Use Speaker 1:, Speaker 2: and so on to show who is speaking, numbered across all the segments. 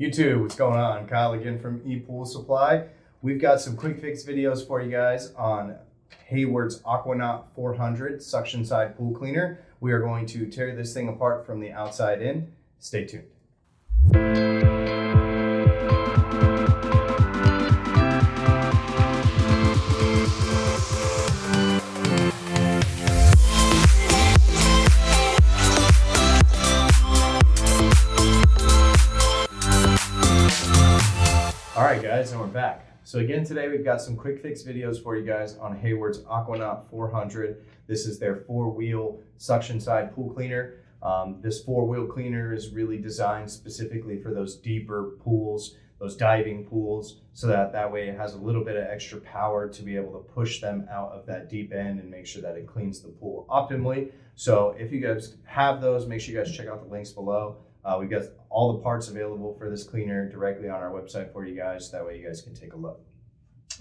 Speaker 1: YouTube, what's going on? Kyle again from ePoolSupply. We've got some quick fix videos for you guys on Hayward's AquaNaut 400 suction side pool cleaner. We are going to tear this thing apart from the outside in. Stay tuned. All right guys, and we're back. So again, today we've got some quick fix videos for you guys on Hayward's AquaNaut 400. This is their 4-wheel suction side pool cleaner. This 4-wheel cleaner is really designed specifically for those deeper pools, those diving pools, so that way it has a little bit of extra power to be able to push them out of that deep end and make sure that it cleans the pool optimally. So if you guys have those, make sure you guys check out the links below. We've got all the parts available for this cleaner directly on our website for you guys. That way you guys can take a look.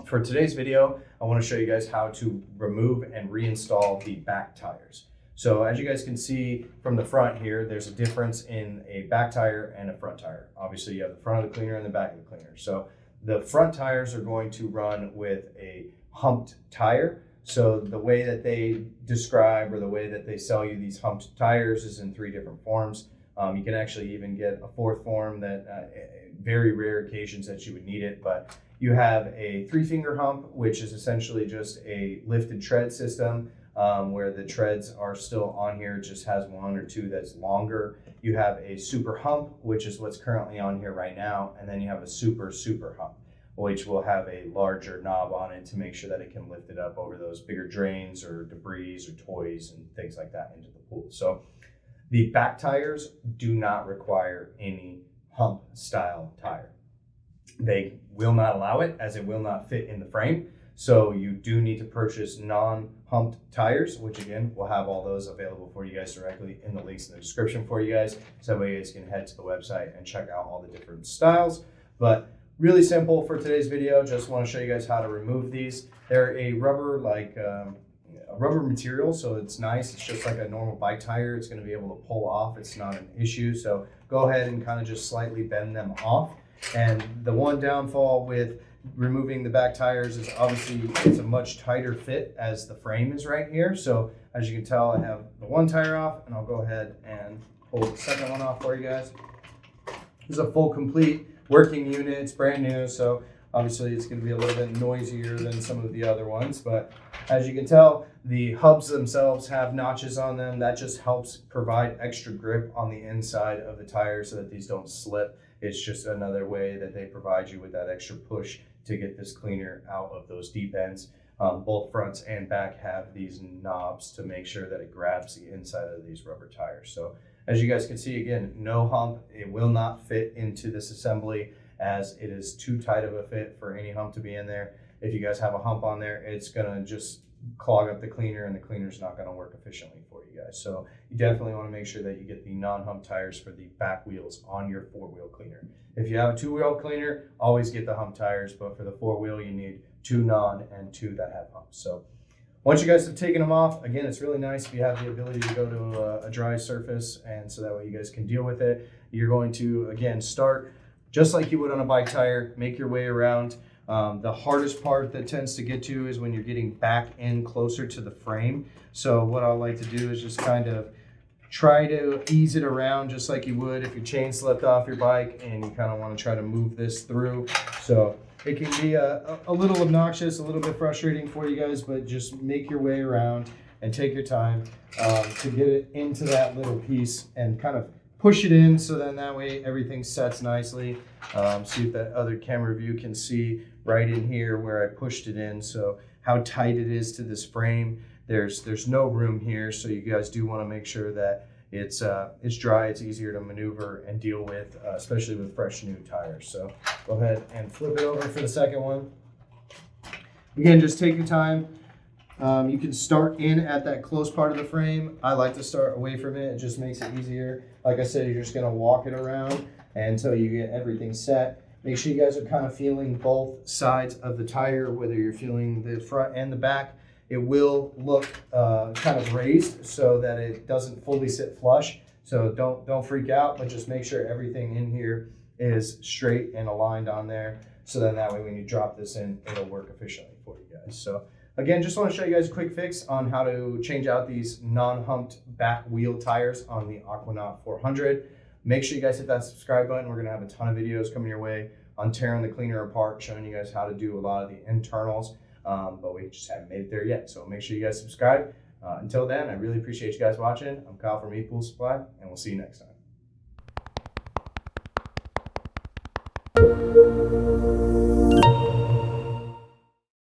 Speaker 1: For today's video, I want to show you guys how to remove and reinstall the back tires. So as you guys can see from the front here, there's a difference in a back tire and a front tire. Obviously you have the front of the cleaner and the back of the cleaner. So the front tires are going to run with a humped tire. So the way that they describe or the way that they sell you these humped tires is in 3 different forms. You can actually even get a 4th form that very rare occasions that you would need it, but you have a 3-finger hump, which is essentially just a lifted tread system where the treads are still on here. It just has 1 or 2 that's longer. You have a super hump, which is what's currently on here right now. And then you have a super hump, which will have a larger knob on it to make sure that it can lift it up over those bigger drains or debris or toys and things like that into the pool. So the back tires do not require any hump style tire. They will not allow it, as it will not fit in the frame. So you do need to purchase non-humped tires, which again, we'll have all those available for you guys directly in the links in the description for you guys. So that way you guys can head to the website and check out all the different styles. But really simple for today's video. Just want to show you guys how to remove these. They're a rubber a rubber material, so it's nice. It's just like a normal bike tire. It's going to be able to pull off. It's not an issue. So go ahead and kind of just slightly bend them off. And the one downfall with removing the back tires is obviously it's a much tighter fit as the frame is right here. So as you can tell, I have the one tire off, and I'll go ahead and pull the second one off for you guys. This is a full complete working unit. It's brand new, so obviously it's going to be a little bit noisier than some of the other ones, but as you can tell, the hubs themselves have notches on them. That just helps provide extra grip on the inside of the tire so that these don't slip. It's just another way that they provide you with that extra push to get this cleaner out of those deep ends. Both fronts and back have these knobs to make sure that it grabs the inside of these rubber tires. So as you guys can see, again, no hump. It will not fit into this assembly, as it is too tight of a fit for any hump to be in there. If you guys have a hump on there, it's gonna just clog up the cleaner, and the cleaner's not gonna work efficiently for you guys. So you definitely wanna make sure that you get the non-hump tires for the back wheels on your 4-wheel cleaner. If you have a 2-wheel cleaner, always get the hump tires, but for the 4-wheel, you need 2 non and 2 that have humps. So once you guys have taken them off, again, it's really nice if you have the ability to go to a dry surface, and so that way you guys can deal with it. You're going to, again, start just like you would on a bike tire, make your way around. The hardest part that tends to get to is when you're getting back in closer to the frame. So what I like to do is just kind of try to ease it around just like you would if your chain slipped off your bike and you kind of want to try to move this through. So it can be a little obnoxious, a little bit frustrating for you guys, but just make your way around and take your time to get it into that little piece and kind of push it in, so then that way everything sets nicely. See if that other camera view can see right in here where I pushed it in. So how tight it is to this frame. There's no room here, so you guys do want to make sure that it's dry, it's easier to maneuver and deal with, especially with fresh new tires. So go ahead and flip it over for the second one. Again, just take your time. You can start in at that close part of the frame. I like to start away from it. It just makes it easier. Like I said, you're just going to walk it around until you get everything set. Make sure you guys are kind of feeling both sides of the tire, whether you're feeling the front and the back. It will look kind of raised so that it doesn't fully sit flush. So don't freak out, but just make sure everything in here is straight and aligned on there. So then that way when you drop this in, it'll work efficiently for you guys. So again, just want to show you guys a quick fix on how to change out these non-humped back wheel tires on the AquaNaut 400. Make sure you guys hit that subscribe button. We're going to have a ton of videos coming your way on tearing the cleaner apart, showing you guys how to do a lot of the internals, but we just haven't made it there yet. So make sure you guys subscribe. Until then, I really appreciate you guys watching. I'm Kyle from ePoolSupply, and we'll see you next time.